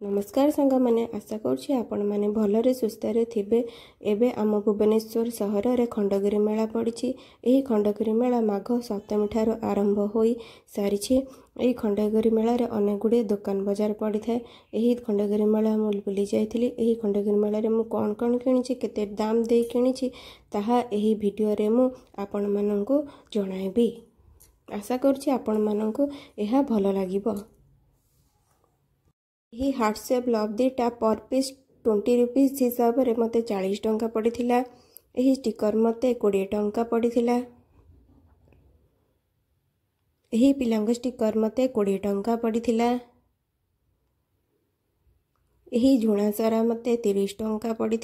नमस्कार सांग मैंने आशा करुँची आपण मैंने भलरे सुस्थ थे। एवं आम भुवनेश्वर सहर में खंडगिरी मेला पड़ी। यही खंडगिरी मेला माघ सप्तमी ठार आरंभ हो सारी। यही खंडगिरी मेल अनेक गुड़े दुकान बजार पड़ी था। यही खंडगिरी मेला मुझे बुली जाइली। यही खंडगिरी मेल में कौन कौन किणी केते दाम दे किणी ताहा यही वीडियो रे मु आपण माननकु जणाइबी। आशा करुँची आपण माननकु एहा भल लागिबो। यही हार्ट शेप लव दीटा पर पीस 20 रुपीज हिसाब से मत 40 टंका पड़ी। यही स्टिकर मत 20 टंका पड़ी। यही पिलांग स्टिकर मत 20 टंका पड़ी। यही झुणा सारा मत 30 टंका पड़ी।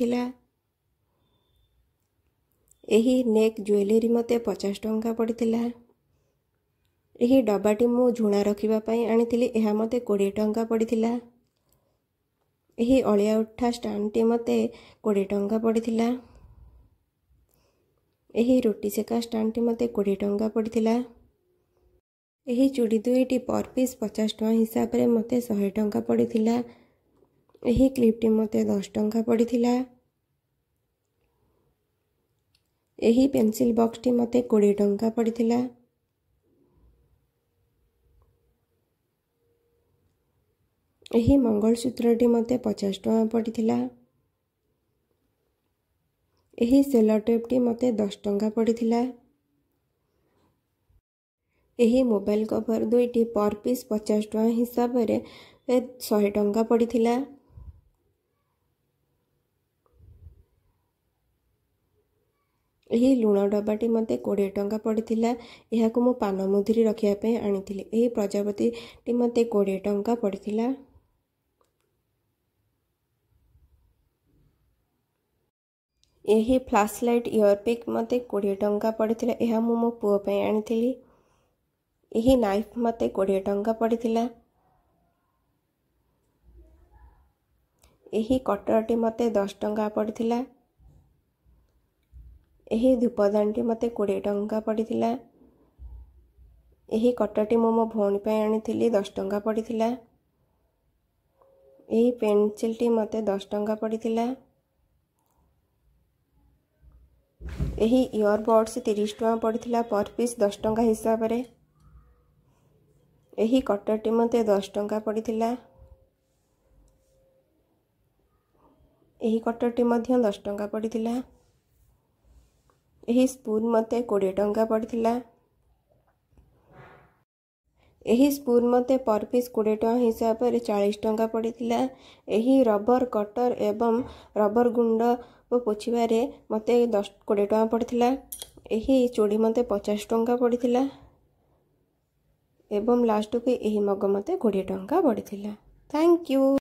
यही नेक ज्वेलरी मत 50 टंका पड़ी। यही डब्बाटी मु झुणा रखापी आनी यह मत 20 टंका पड़ी। यही अलिया उठा स्टाण्डटी मत 20 टंका पड़ी। यही रोटी सेका स्टाण्डटी मत 20 टंका पड़ी। यही चूड़ी दुईटी पर पीस 50 टंका हिसाब से मत 100 टंका पड़ी। यही क्लिपटी मत 10 टंका पड़ी। यही पेंसिल बॉक्सटी मत 20 टंका पड़ी। यही मंगलसूत्रटी मत 50 टंका पड़ी। यही सेलो टेपटी मत 10 टंका पड़ी। यही मोबाइल कवर दुईटी पर पीस 50 टंका हिसाब से 100 टंका पड़ी। यही लुण डब्बाटी मत 20 टंका पड़ी। यह को मु पान मुधुरी रखापी आनी। यही प्रजापति मत 20 टंका पड़ी। यही फ्लैश लाइट इयरपिक मत 20 टंका पड़ी। यह मु मो पुओ पे आनी। यही नाइफ मत 20 टंका पड़ी। यही कटरटी मत 10 टंका पड़ी। यही धूपदानटी मत 20 टंका पड़ी। यही कटरटी मो मो भौणी पे आनी 10 टंका पड़ी। यही पेंसिलटी मत 10 टंका पड़ी। यही इयरबड्स 30 टंका पड़ी पर पीस 10 टंका हिसाब से। यही कटरटी मत 10 टंका पड़ी। यही कटरटी मध्य 10 टंका पड़ी। यही स्पून मत 20 टंका पड़ी। यही स्पून मत पर पीस 20 टंका हिसाब से 40 टंका पड़ी। यही रबर कटर एवं रबर गुंड पोछिबारे मत 20 टंका पड़ी। यही चूड़ी मत 50 टंका पड़ी। एवं लास्ट को यही मग मत 20 टंका पड़ी। Thank you.